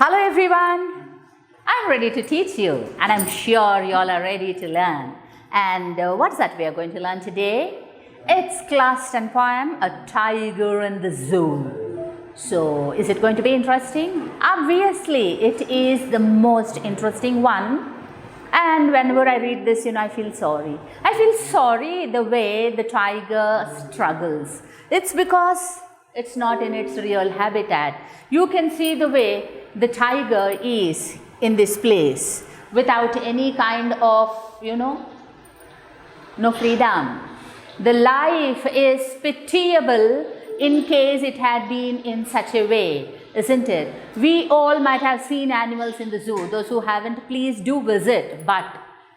Hello everyone, I'm ready to teach you and I'm sure you all are ready to learn. And what's that we are going to learn today? It's class 10 poem, A Tiger in the Zoo. So is it going to be interesting? Obviously it is the most interesting one. And whenever I read this, I feel sorry. I feel sorry the way the tiger struggles. It's because it's not in its real habitat. You can see the way the tiger is in this place without any kind of, no freedom. The life is pitiable in case it had been in such a way, isn't it? We all might have seen animals in the zoo. Those who haven't, please do visit. But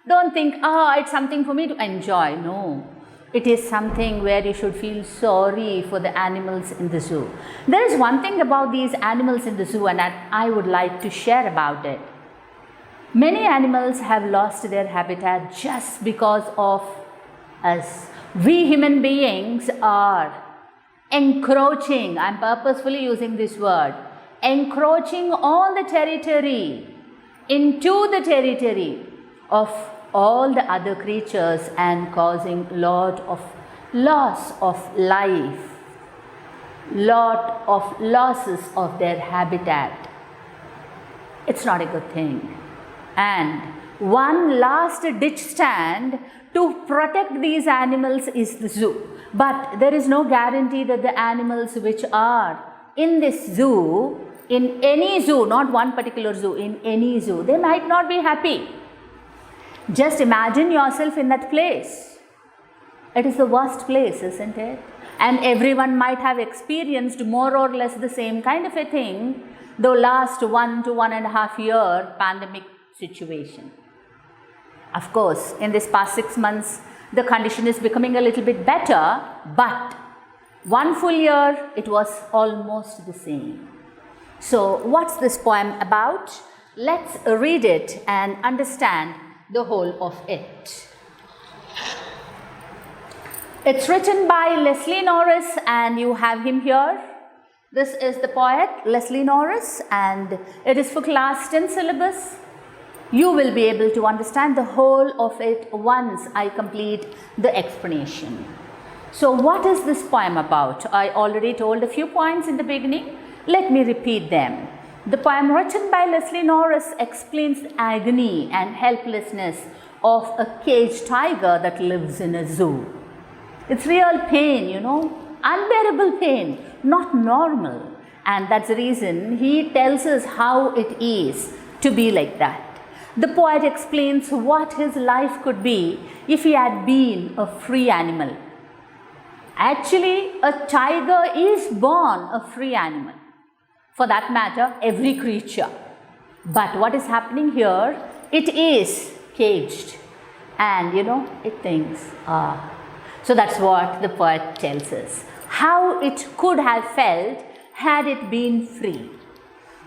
don't think, it's something for me to enjoy. No. It is something where you should feel sorry for the animals in the zoo. There is one thing about these animals in the zoo and that I would like to share about it. Many animals have lost their habitat just because of us. We human beings are encroaching, I'm purposefully using this word, encroaching all the territory into the territory of all the other creatures and causing lot of loss of life, lot of losses of their habitat. It's not a good thing. And one last ditch stand to protect these animals is the zoo. But there is no guarantee that the animals which are in this zoo, in any zoo, not one particular zoo, in any zoo, they might not be happy. Just imagine yourself in that place. It is the worst place, isn't it? And everyone might have experienced more or less the same kind of a thing, the last 1 to 1.5 year pandemic situation. Of course, in this past 6 months, the condition is becoming a little bit better, but 1 full year, it was almost the same. So, what's this poem about? Let's read it and understand the whole of it. It's written by Leslie Norris and you have him here. This is the poet Leslie Norris and it is for class 10 syllabus. You will be able to understand the whole of it once I complete the explanation. So what is this poem about? I already told a few points in the beginning. Let me repeat them. The poem written by Leslie Norris explains the agony and helplessness of a caged tiger that lives in a zoo. It's real pain, unbearable pain, not normal. And that's the reason he tells us how it is to be like that. The poet explains what his life could be if he had been a free animal. Actually, a tiger is born a free animal. For that matter, every creature. But what is happening here? It is caged. And it thinks, So that's what the poet tells us. How it could have felt had it been free.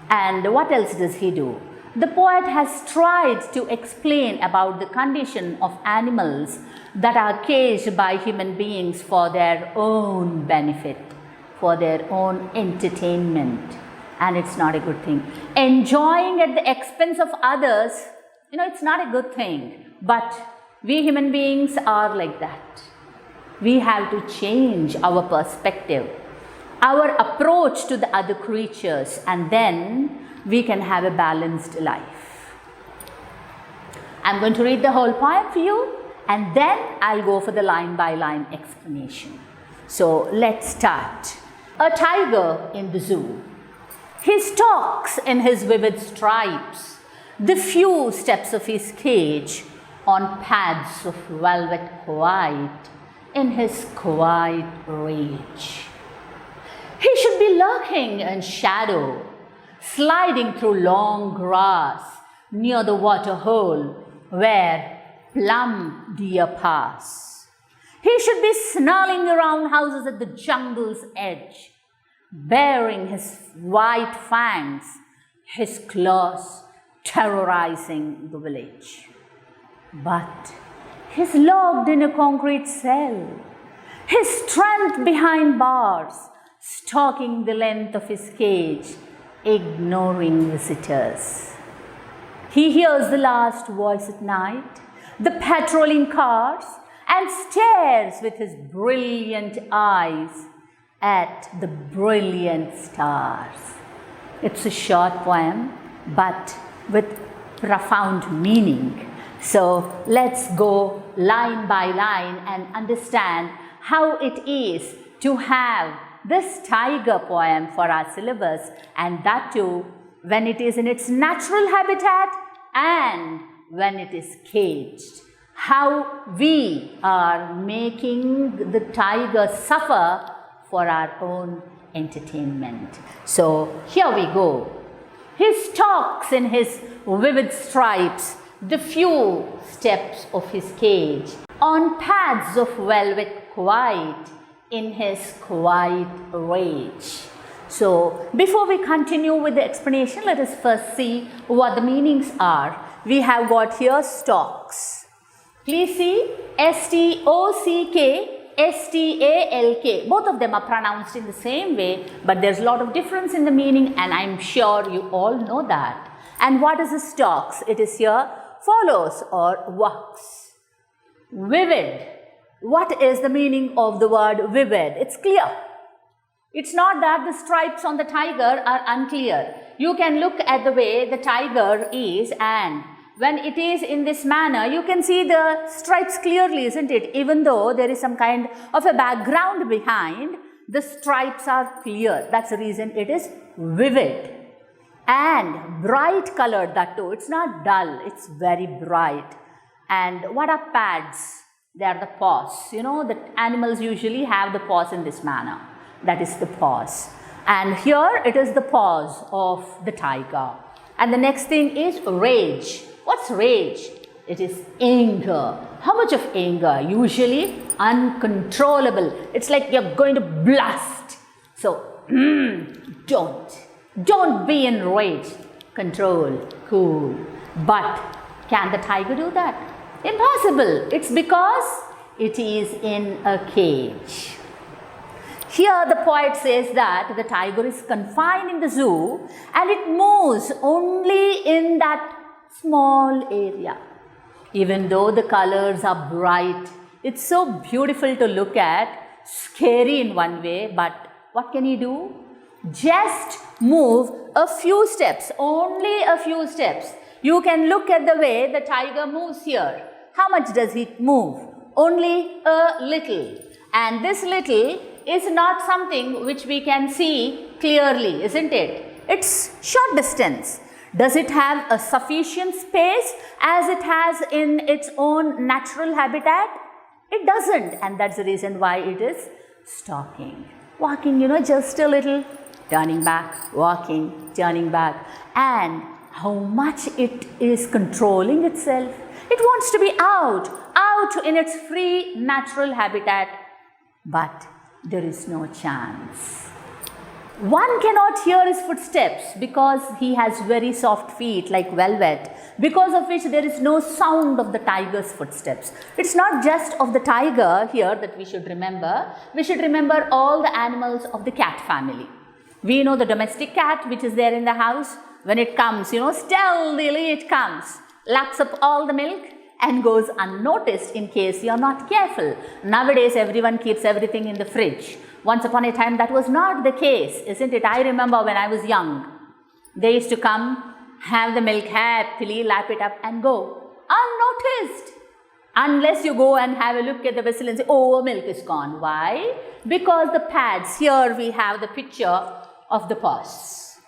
And what else does he do? The poet has tried to explain about the condition of animals that are caged by human beings for their own benefit, for their own entertainment. And it's not a good thing. Enjoying at the expense of others, it's not a good thing. But we human beings are like that. We have to change our perspective, our approach to the other creatures, and then we can have a balanced life. I'm going to read the whole poem for you and then I'll go for the line by line explanation. So let's start. A tiger in the zoo. He stalks in his vivid stripes, the few steps of his cage on pads of velvet white in his quiet rage. He should be lurking in shadow, sliding through long grass near the water hole where plump deer pass. He should be snarling around houses at the jungle's edge, baring his white fangs, his claws terrorizing the village. But he's locked in a concrete cell, his strength behind bars, stalking the length of his cage ignoring visitors. He hears the last voice at night, the patrolling cars, and stares with his brilliant eyes at the brilliant stars. It's a short poem, but with profound meaning. So let's go line by line and understand how it is to have this tiger poem for our syllabus, and that too when it is in its natural habitat and when it is caged. How we are making the tiger suffer for our own entertainment. So here we go. He stalks in his vivid stripes the few steps of his cage, on pads of velvet quiet, in his quiet rage. So before we continue with the explanation, let us first see what the meanings are. We have got here stalks. Please see S-T-O-C-K, S-T-A-L-K. Both of them are pronounced in the same way, but there's a lot of difference in the meaning, and I'm sure you all know that. And what is the stalks? It is here follows or walks. Vivid. What is the meaning of the word vivid? It's clear. It's not that the stripes on the tiger are unclear. You can look at the way the tiger is, and when it is in this manner, you can see the stripes clearly, isn't it? Even though there is some kind of a background behind, the stripes are clear. That's the reason it is vivid. And bright colored, that too. It's not dull, it's very bright. And what are pads? They are the paws. You know, the animals usually have the paws in this manner. That is the paws. And here it is the paws of the tiger. And the next thing is rage. What's rage? It is anger. How much of anger? Usually uncontrollable. It's like you're going to blast. So, don't be in rage. Control, cool. But can the tiger do that? Impossible. It's because it is in a cage. Here the poet says that the tiger is confined in the zoo and it moves only in that small area. Even though the colors are bright, it's so beautiful to look at, scary in one way, but what can he do? Just move a few steps, only a few steps. You can look at the way the tiger moves here. How much does he move? Only a little. And this little is not something which we can see clearly, isn't it? It's short distance. Does it have a sufficient space as it has in its own natural habitat? It doesn't, and that's the reason why it is stalking. Walking, just a little, turning back, walking, turning back. And how much it is controlling itself. It wants to be out in its free natural habitat, but there is no chance. One cannot hear his footsteps because he has very soft feet like velvet, because of which there is no sound of the tiger's footsteps. It's not just of the tiger here that we should remember. We should remember all the animals of the cat family. We know the domestic cat which is there in the house. When it comes, stealthily it comes, laps up all the milk and goes unnoticed in case you are not careful. Nowadays, everyone keeps everything in the fridge. Once upon a time, that was not the case, isn't it? I remember when I was young, they used to come, have the milk happily, lap it up and go unnoticed. Unless you go and have a look at the vessel and say, oh, milk is gone. Why? Because the pads, here we have the picture of the paws.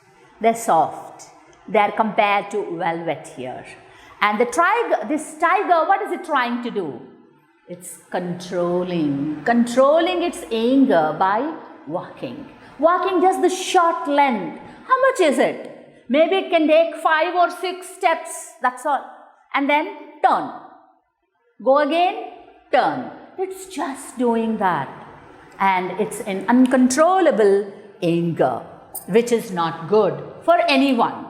They're soft. They're compared to velvet here. And this tiger, what is it trying to do? It's controlling its anger by walking. Walking just the short length. How much is it? Maybe it can take 5 or 6 steps, that's all. And then turn. Go again, turn. It's just doing that. And it's an uncontrollable anger, which is not good for anyone.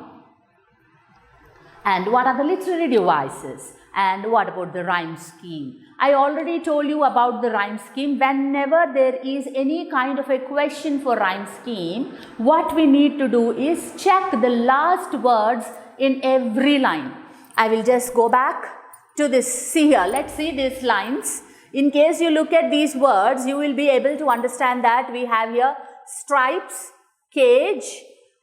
And what are the literary devices? And what about the rhyme scheme? I already told you about the rhyme scheme. Whenever there is any kind of a question for rhyme scheme, what we need to do is check the last words in every line. I will just go back to this. See here, let's see these lines. In case you look at these words, you will be able to understand that we have here stripes, cage,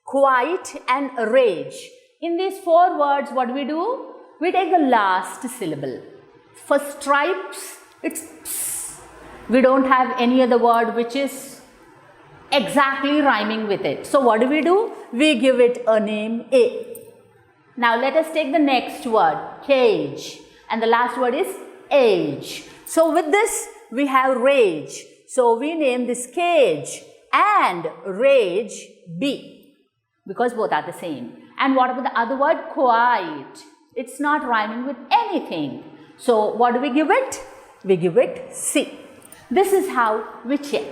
quiet and rage. In these 4 words, what do? We take the last syllable. For stripes, it's ps. We don't have any other word which is exactly rhyming with it. So what do? We give it a name A. Now let us take the next word, cage. And the last word is age. So with this, we have rage. So we name this cage and rage B, because both are the same. And what about the other word, quiet? It's not rhyming with anything. So what do we give it? We give it C. This is how we check.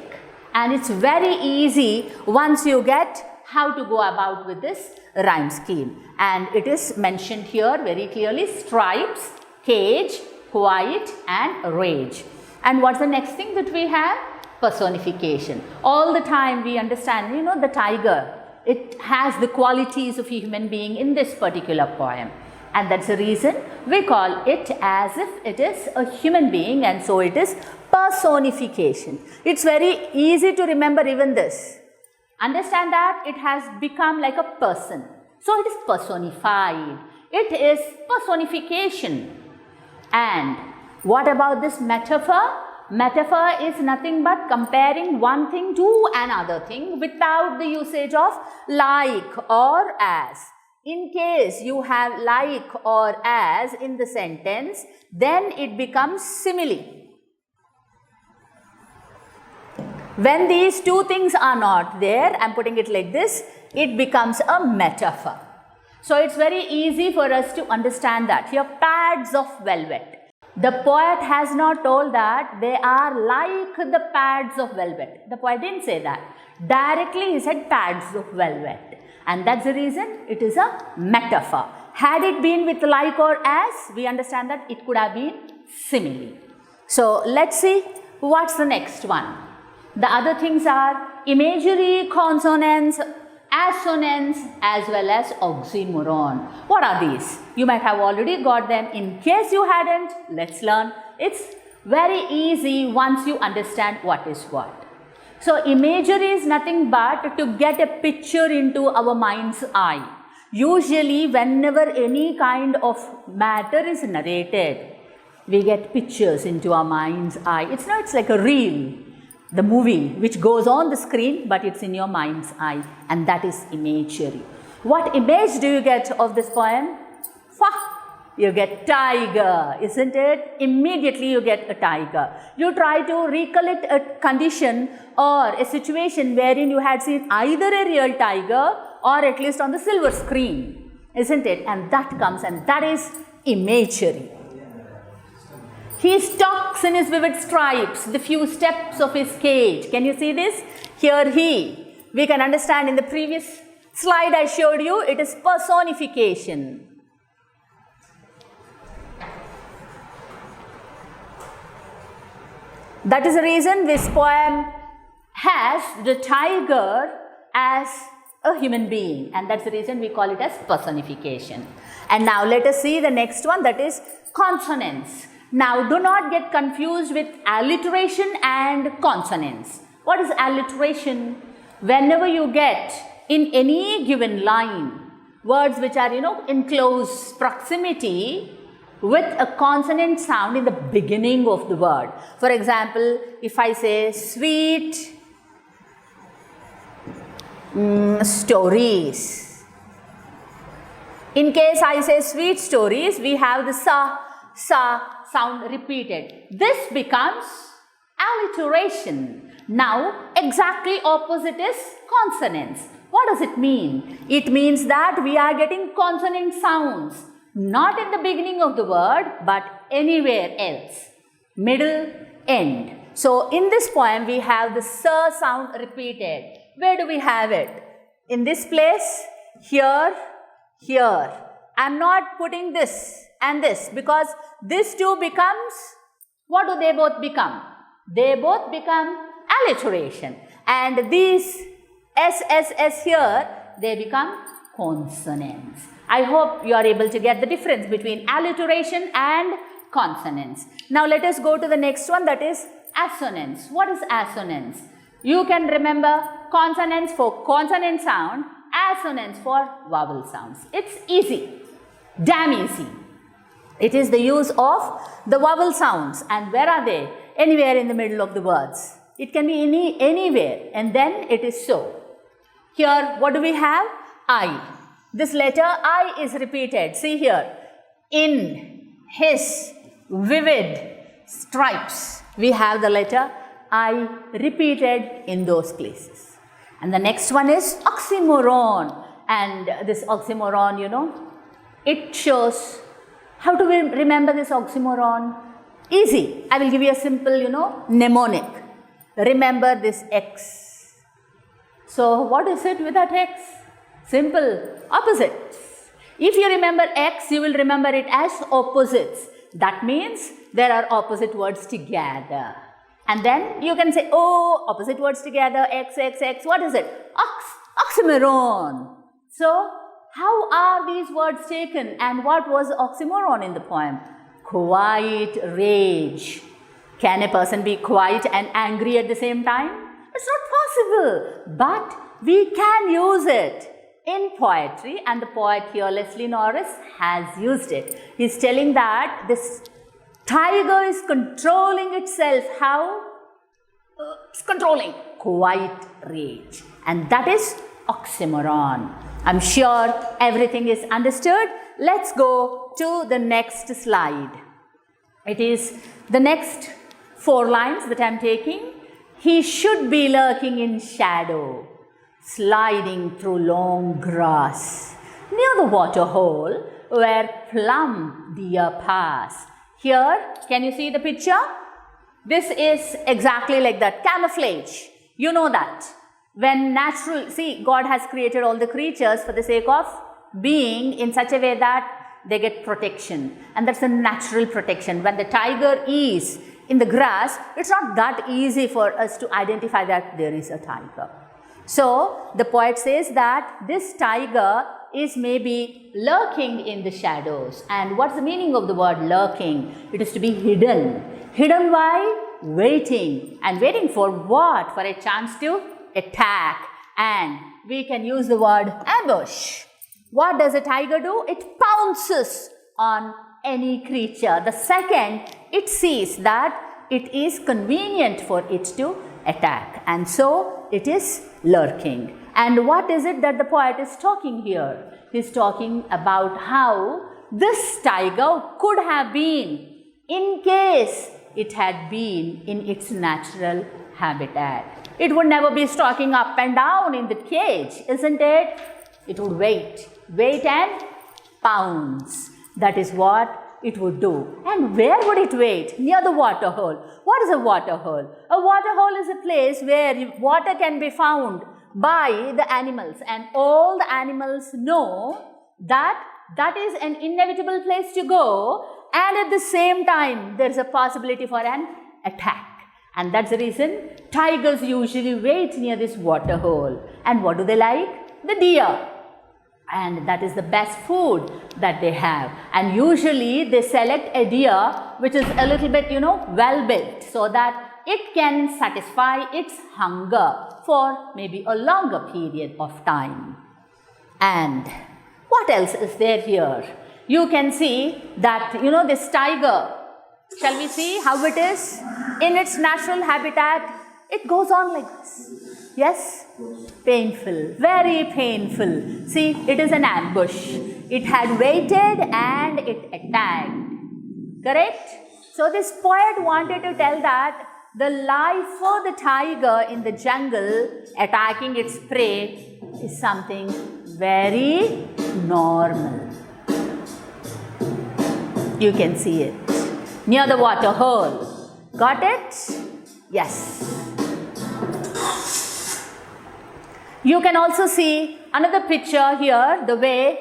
And it's very easy once you get how to go about with this rhyme scheme. And it is mentioned here very clearly, stripes, cage, quiet and rage. And what's the next thing that we have? Personification. All the time we understand, the tiger, it has the qualities of a human being in this particular poem. And that's the reason we call it as if it is a human being, and so it is personification. It's very easy to remember even this. Understand that it has become like a person. So it is personified. It is personification. And what about this metaphor? Metaphor is nothing but comparing one thing to another thing without the usage of like or as. In case you have like or as in the sentence, then it becomes simile. When these two things are not there, I am putting it like this, it becomes a metaphor. So it's very easy for us to understand that. Here, pads of velvet. The poet has not told that they are like the pads of velvet. The poet didn't say that. Directly he said pads of velvet. And that's the reason it is a metaphor. Had it been with like or as, we understand that it could have been simile. So let's see what's the next one. The other things are imagery, consonants, assonance as well as oxymoron. What are these? You might have already got them. In case you hadn't, let's learn. It's very easy once you understand what is what. So imagery is nothing but to get a picture into our mind's eye. Usually whenever any kind of matter is narrated, we get pictures into our mind's eye. It's like a reel, the movie which goes on the screen, but it's in your mind's eye, and that is imagery. What image do you get of this poem? You get tiger, isn't it? Immediately you get a tiger. You try to recollect a condition or a situation wherein you had seen either a real tiger or at least on the silver screen, isn't it? And that comes, and that is imagery. He stalks in his vivid stripes the few steps of his cage. Can you see this? Here we can understand in the previous slide I showed you, it is personification. That is the reason this poem has the tiger as a human being, and that's the reason we call it as personification. And now let us see the next one, that is consonants. Now do not get confused with alliteration and consonants. What is alliteration? Whenever you get in any given line words which are in close proximity with a consonant sound in the beginning of the word. For example, if I say sweet stories. In case I say sweet stories, we have the sa sound repeated. This becomes alliteration. Now, exactly opposite is consonants. What does it mean? It means that we are getting consonant sounds. Not in the beginning of the word, but anywhere else. Middle, end. So, in this poem, we have the sir sound repeated. Where do we have it? In this place, here, here. I am not putting this and this, because this two becomes, what do they both become? They both become alliteration, and these S here, they become consonants. I hope you are able to get the difference between alliteration and consonants. Now let us go to the next one, that is assonance. What is assonance? You can remember consonants for consonant sound, assonance for vowel sounds. It's easy, damn easy. It is the use of the vowel sounds, and where are they? Anywhere in the middle of the words. It can be anywhere, and then it is so. Here, what do we have? I. This letter I is repeated. See here. In his vivid stripes, we have the letter I repeated in those places. And the next one is oxymoron. And this oxymoron, you know, it shows. How do we remember this oxymoron? Easy. I will give you a simple, you know, mnemonic. Remember this X. So what is it with that X? Simple. Opposites. If you remember X, you will remember it as opposites. That means there are opposite words together. And then you can say, oh, opposite words together, X. What is it? Oxymoron. So how are these words taken, and what was oxymoron in the poem? Quiet rage. Can a person be quiet and angry at the same time? It's not possible, but we can use it in poetry, and the poet here, Leslie Norris, has used it. He's telling that this tiger is controlling itself. How? It's controlling quiet rage, and that is oxymoron. I'm sure everything is understood. Let's go to the next slide. It is the next 4 lines that I'm taking. He should be lurking in shadow, sliding through long grass, near the water hole where plump deer pass. Here, can you see the picture? This is exactly like that, camouflage. You know that. When natural, see, God has created all the creatures for the sake of being in such a way that they get protection, and that's a natural protection. When the tiger is in the grass, it's not that easy for us to identify that there is a tiger. So the poet says that this tiger is maybe lurking in the shadows. And what's the meaning of the word lurking? It is to be hidden. Hidden why? Waiting. And waiting for what? For a chance to attack. And we can use the word ambush. What does a tiger do? It pounces on any creature the second it sees that it is convenient for it to attack. And so it is lurking. And what is it that the poet is talking here? He is talking about how this tiger could have been in case it had been in its natural habitat. It would never be stalking up and down in the cage, isn't it? It would wait and pounce. That is what it would do. And where would it wait? Near the water hole. What is a water hole? A water hole is a place where water can be found by the animals, and all the animals know that that is an inevitable place to go, and at the same time there is a possibility for an attack. And that's the reason tigers usually wait near this water hole. And what do they like? The deer. And that is the best food that they have. And usually they select a deer which is a little bit, well built, so that it can satisfy its hunger for maybe a longer period of time. And what else is there here? You can see that, this tiger, shall we see how it is in its natural habitat? It goes on like this. Yes? Painful, very painful. See, it is an ambush. It had waited and it attacked. Correct? So this poet wanted to tell that the life for the tiger in the jungle attacking its prey is something very normal. You can see it near the water hole. Got it? Yes. You can also see another picture here, the way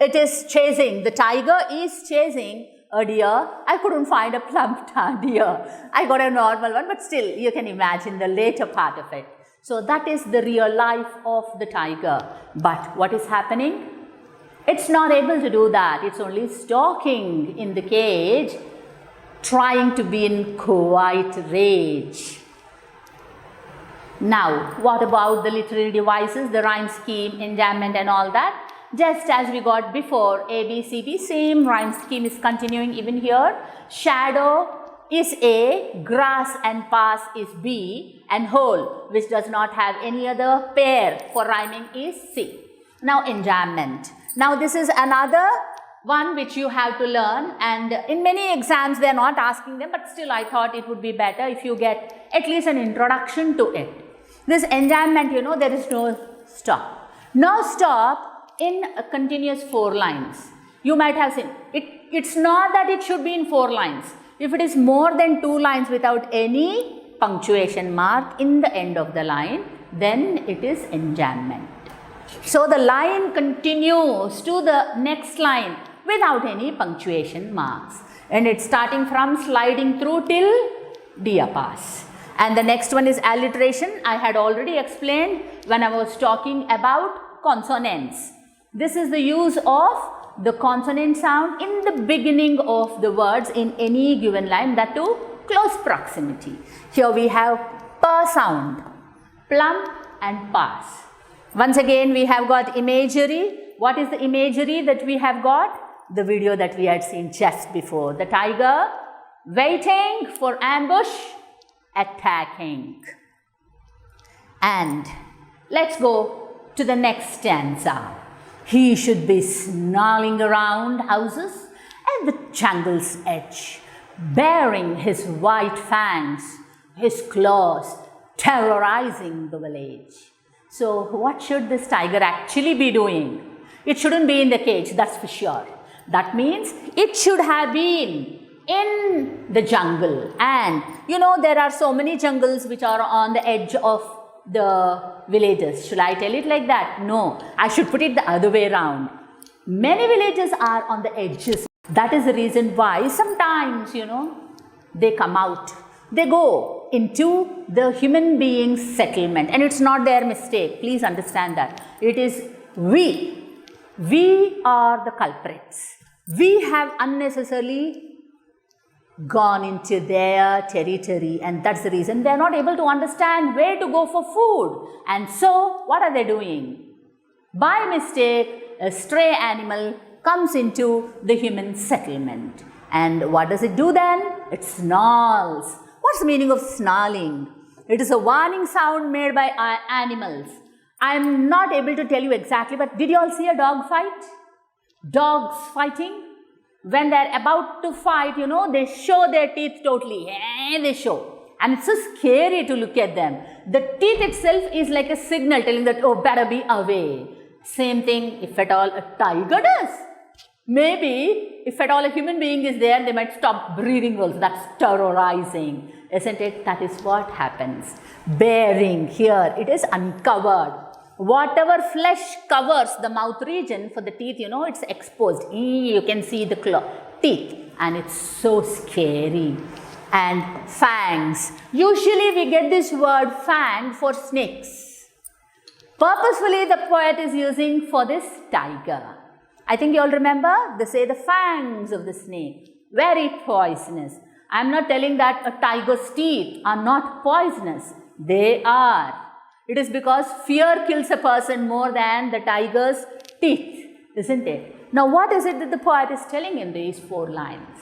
It is chasing, the tiger is chasing a deer. I couldn't find a plump deer. I got a normal one, but still you can imagine the later part of it. So that is the real life of the tiger. But what is happening? It's not able to do that. It's only stalking in the cage, trying to be in quiet rage. Now, what about the literary devices, the rhyme scheme, enjambment and all that? Just as we got before, A, B, C, D, same rhyme scheme is continuing even here. Shadow is A, grass and pass is B, and whole, which does not have any other pair for rhyming, is C. Now, enjambment. Now, this is another one which you have to learn, and in many exams they are not asking them, but still I thought it would be better if you get at least an introduction to it. This enjambment, you know, there is no stop. No stop in a continuous 4 lines. You might have seen, it's not that it should be in 4 lines. If it is more than 2 lines without any punctuation mark in the end of the line, then it is enjambment. So the line continues to the next line without any punctuation marks, and it's starting from sliding through till deer pass. And the next one is alliteration. I had already explained when I was talking about consonants. This is the use of the consonant sound in the beginning of the words in any given line, that to close proximity. Here we have per sound, plump and pass. Once again we have got imagery. What is the imagery that we have got? The video that we had seen just before. The tiger waiting for ambush, attacking. And let's go to the next stanza. He should be snarling around houses at the jungle's edge, baring his white fangs, his claws, terrorizing the village. So what should this tiger actually be doing? It shouldn't be in the cage, that's for sure. That means it should have been in the jungle. And you know, there are so many jungles which are on the edge of the villages. Should I tell it like that? No, I should put it the other way around. Many villages are on the edges. That is the reason why sometimes, you know, they come out. They go into the human being's settlement, and it's not their mistake. Please understand that. It is we. We are the culprits. We have unnecessarily gone into their territory, and that's the reason they are not able to understand where to go for food. And so what are they doing? By mistake, a stray animal comes into the human settlement. And what does it do then? It snarls. What's the meaning of snarling? It is a warning sound made by animals. I am not able to tell you exactly, but did you all see a dog fight? Dogs fighting? When they are about to fight, you know, they show their teeth totally. They show. And it's so scary to look at them. The teeth itself is like a signal telling that, oh, better be away. Same thing if at all a tiger does. Maybe if at all a human being is there, they might stop breathing rolls. That's terrorizing, isn't it? That is what happens. Bearing, here it is uncovered. Whatever flesh covers the mouth region for the teeth, you know, it's exposed. You can see the teeth, and it's so scary. And fangs. Usually we get this word fang for snakes. Purposefully the poet is using for this tiger. I think you all remember, they say the fangs of the snake, very poisonous. I am not telling that a tiger's teeth are not poisonous. They are. It is because fear kills a person more than the tiger's teeth, isn't it? Now what is it that the poet is telling in these 4 lines?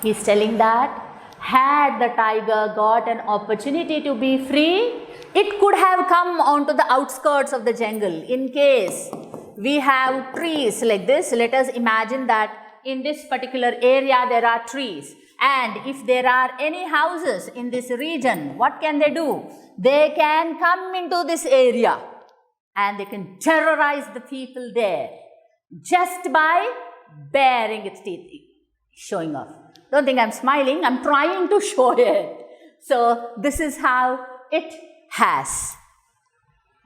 He is telling that had the tiger got an opportunity to be free, it could have come onto the outskirts of the jungle. In case we have trees like this, let us imagine that in this particular area there are trees. And if there are any houses in this region, what can they do? They can come into this area and they can terrorize the people there just by baring its teeth, showing off. Don't think I'm smiling, I'm trying to show it. So this is how it has.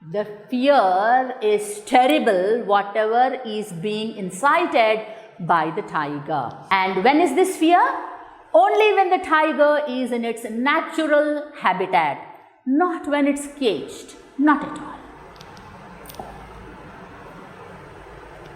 The fear is terrible, whatever is being incited by the tiger. And when is this fear? Only when the tiger is in its natural habitat, not when it's caged, not at all.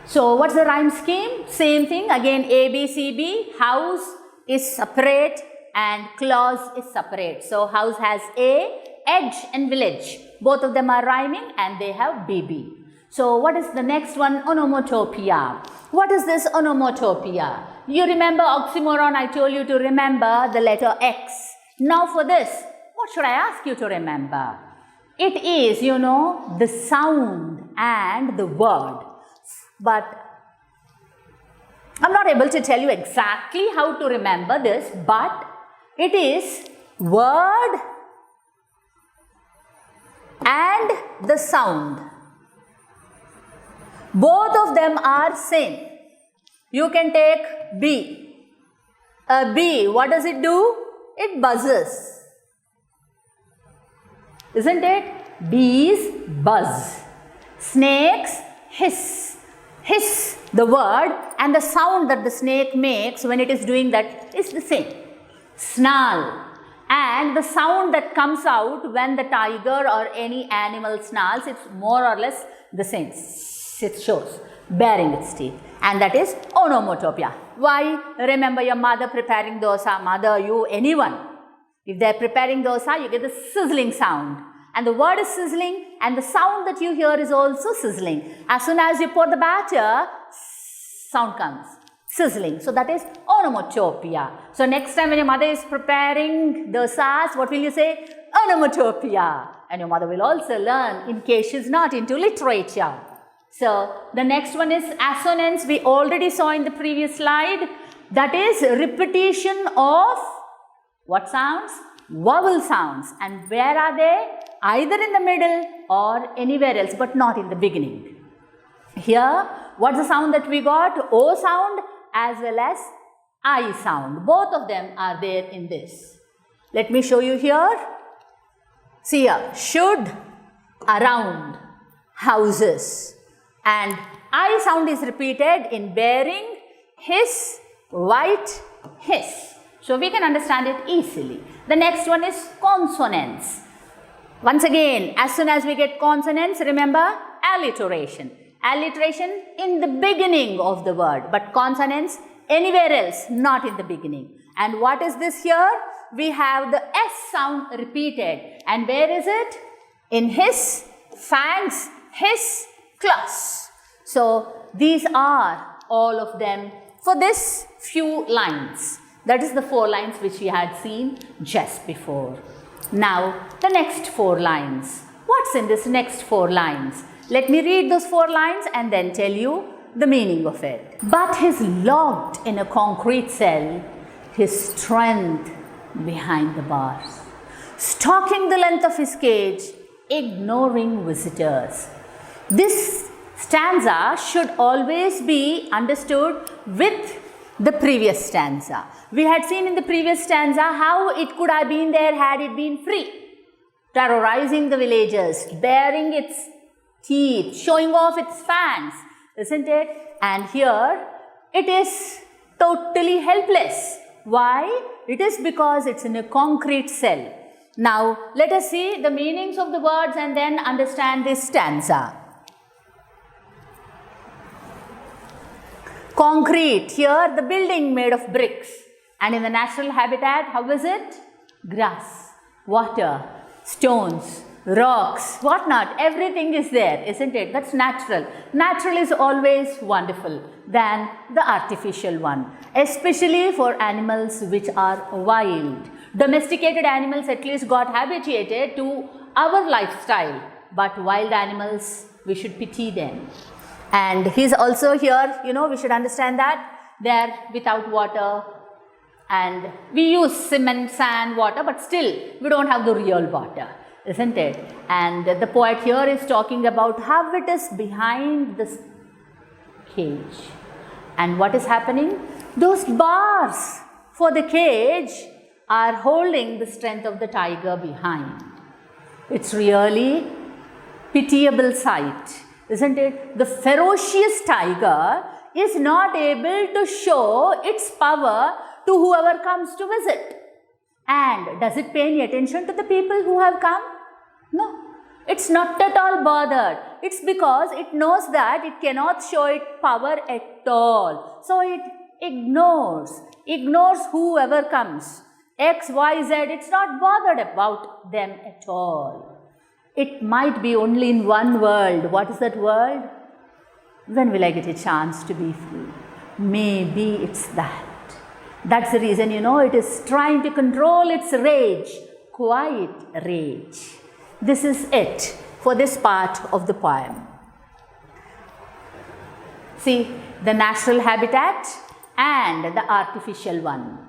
So what's the rhyme scheme? Same thing again, A, B, C, B. House is separate and clause is separate. So house has A, edge and village. Both of them are rhyming and they have BB. So what is the next one? Onomatopoeia. What is this onomatopoeia? You remember oxymoron, I told you to remember the letter X. Now for this, what should I ask you to remember? It is, the sound and the word. But I'm not able to tell you exactly how to remember this, but it is word and the sound. Both of them are same. You can take B. A bee, what does it do? It buzzes. Isn't it? Bees buzz. Snakes hiss. Hiss, the word, and the sound that the snake makes when it is doing that is the same. Snarl. And the sound that comes out when the tiger or any animal snarls, it's more or less the same. It shows, baring its teeth. And that is onomatopoeia. Why? Remember your mother preparing dosa, mother, you, anyone. If they are preparing dosa, you get the sizzling sound. And the word is sizzling and the sound that you hear is also sizzling. As soon as you pour the batter, sound comes. Sizzling. So that is onomatopoeia. So next time when your mother is preparing dosas, what will you say? Onomatopoeia. And your mother will also learn in case she's not into literature. So the next one is assonance. We already saw in the previous slide. That is repetition of what sounds? Vowel sounds. And where are they? Either in the middle or anywhere else, but not in the beginning. Here, what's the sound that we got? O sound as well as I sound. Both of them are there in this. Let me show you here. See here, should, around, houses. And I sound is repeated in bearing, hiss, white, hiss. So we can understand it easily. The next one is consonants. Once again, as soon as we get consonants, remember alliteration. Alliteration in the beginning of the word, but consonants anywhere else, not in the beginning. And what is this here? We have the S sound repeated. And where is it? In hiss, fangs, hiss, claws. So these are all of them for this few lines. That is the 4 lines which we had seen just before. Now, the next 4 lines. What's in this next 4 lines? Let me read those 4 lines and then tell you the meaning of it. But he's locked in a concrete cell, his strength behind the bars, stalking the length of his cage, ignoring visitors. This stanza should always be understood with the previous stanza. We had seen in the previous stanza how it could have been there had it been free. Terrorizing the villagers, baring its teeth, showing off its fangs, isn't it? And here it is totally helpless. Why? It is because it's in a concrete cell. Now let us see the meanings of the words and then understand this stanza. Concrete, here the building made of bricks. And in the natural habitat, how is it? Grass, water, stones, rocks, whatnot. Everything is there, isn't it? That's natural. Natural is always wonderful than the artificial one, especially for animals which are wild. Domesticated animals at least got habituated to our lifestyle, but wild animals, we should pity them. And he's also here, we should understand that they're without water and we use cement, sand, water, but still we don't have the real water, isn't it? And the poet here is talking about how it is behind this cage. And what is happening? Those bars for the cage are holding the strength of the tiger behind. It's really pitiable sight, isn't it? The ferocious tiger is not able to show its power to whoever comes to visit. And does it pay any attention to the people who have come? No. It's not at all bothered. It's because it knows that it cannot show its power at all. So it ignores whoever comes. X, Y, Z, it's not bothered about them at all. It might be only in one world. What is that world? When will I get a chance to be free? Maybe it's that. That's the reason, it is trying to control its rage. Quiet rage. This is it for this part of the poem. See, the natural habitat and the artificial one.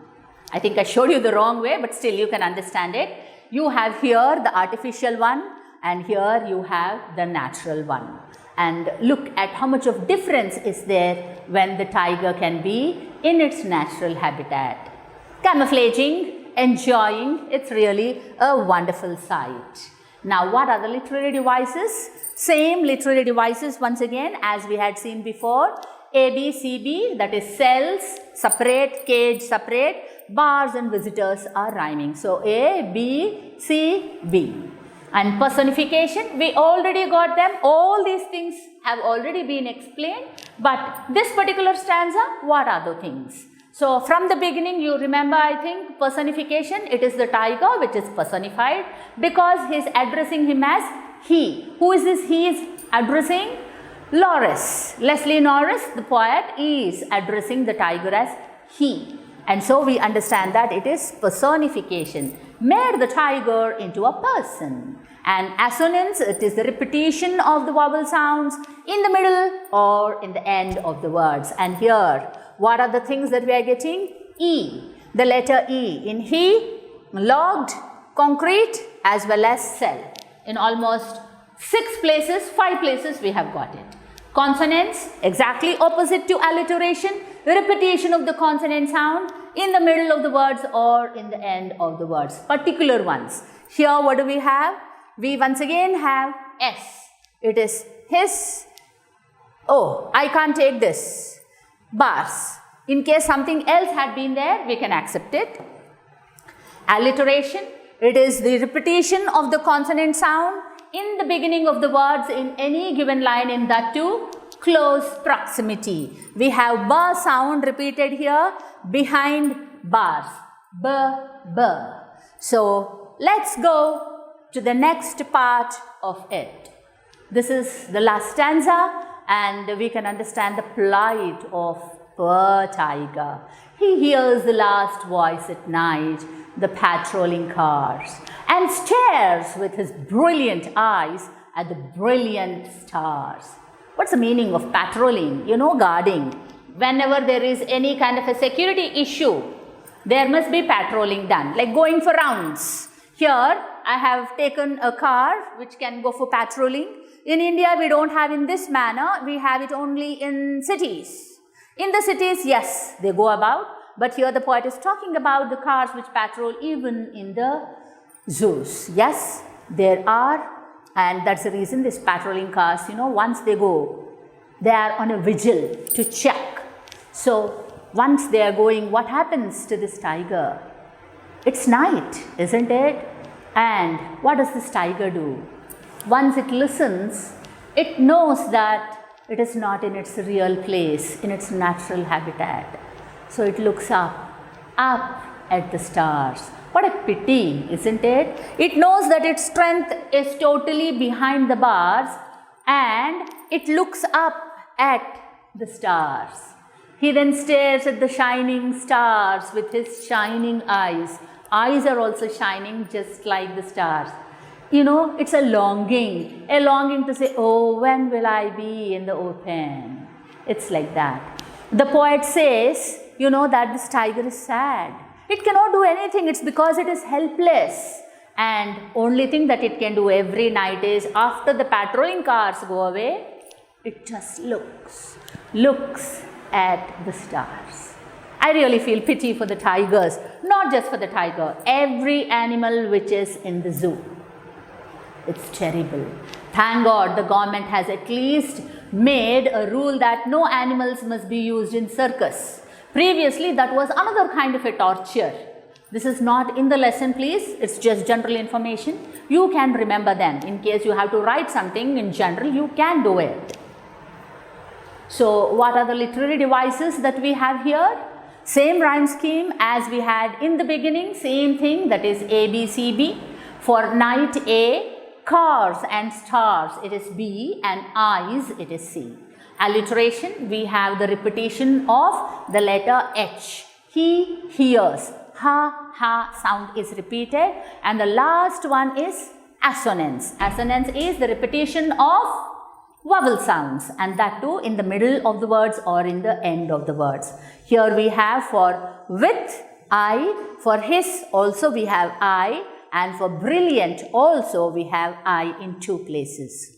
I think I showed you the wrong way, but still you can understand it. You have here the artificial one and here you have the natural one. And look at how much of difference is there when the tiger can be in its natural habitat. Camouflaging, enjoying, it's really a wonderful sight. Now, what are the literary devices? Same literary devices once again as we had seen before. A, B, C, B, that is cells, separate, cage, separate, bars and visitors are rhyming. So, A, B, C, B. And personification, we already got them. All these things have already been explained. But this particular stanza, what are the things? So, from the beginning, you remember, I think, personification, it is the tiger which is personified because he is addressing him as he. Who is this he is addressing? Leslie Norris, the poet, is addressing the tiger as he. And so, we understand that it is personification, made the tiger into a person. And assonance, it is the repetition of the vowel sounds in the middle or in the end of the words. And here, what are the things that we are getting? E, the letter E in he, logged, concrete as well as cell. In almost 5 places we have got it. Consonants, exactly opposite to alliteration, repetition of the consonant sound in the middle of the words or in the end of the words, particular ones. Here what do we have? We once again have S. It is his. Oh, I can't take this. Bars. In case something else had been there, we can accept it. Alliteration. It is the repetition of the consonant sound in the beginning of the words in any given line, in that too close proximity. We have bar sound repeated here behind bars. B, B. So, let's go to the next part of it. This is the last stanza and we can understand the plight of poor tiger. He hears the last voice at night, the patrolling cars, and stares with his brilliant eyes at the brilliant stars. What's the meaning of patrolling? Guarding. Whenever there is any kind of a security issue, there must be patrolling done, like going for rounds. Here, I have taken a car which can go for patrolling. In India, we don't have in this manner. We have it only in cities. In the cities, yes, they go about. But here the poet is talking about the cars which patrol even in the zoos. Yes, there are. And that's the reason these patrolling cars, once they go, they are on a vigil to check. So, once they are going, what happens to this tiger? It's night, isn't it? And what does this tiger do? Once it listens, it knows that it is not in its real place, in its natural habitat. So it looks up at the stars. What a pity, isn't it? It knows that its strength is totally behind the bars and it looks up at the stars. He then stares at the shining stars with his shining eyes. Eyes are also shining just like the stars. It's a longing to say, oh, when will I be in the open? It's like that. The poet says, that this tiger is sad. It cannot do anything. It's because it is helpless. And only thing that it can do every night is after the patrolling cars go away, it just looks at the stars. I really feel pity for the tigers, not just for the tiger, every animal which is in the zoo. It's terrible. Thank God the government has at least made a rule that no animals must be used in circus. Previously, that was another kind of a torture. This is not in the lesson, please. It's just general information. You can remember them. In case you have to write something in general, you can do it. So, what are the literary devices that we have here? Same rhyme scheme as we had in the beginning. Same thing, that is A, B, C, B. For night, A. Cars and stars, it is B, and eyes, it is C. Alliteration, we have the repetition of the letter H. He hears. Ha, ha sound is repeated. And the last one is assonance. Assonance is the repetition of vowel sounds, and that too in the middle of the words or in the end of the words. Here we have for with, I. For his also we have I. And for brilliant also we have I in two places.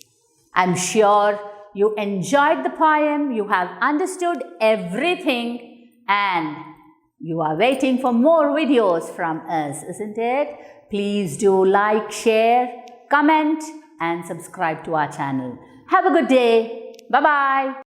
I'm sure you enjoyed the poem, you have understood everything, and you are waiting for more videos from us, isn't it? Please do like, share, comment and subscribe to our channel. Have a good day. Bye-bye.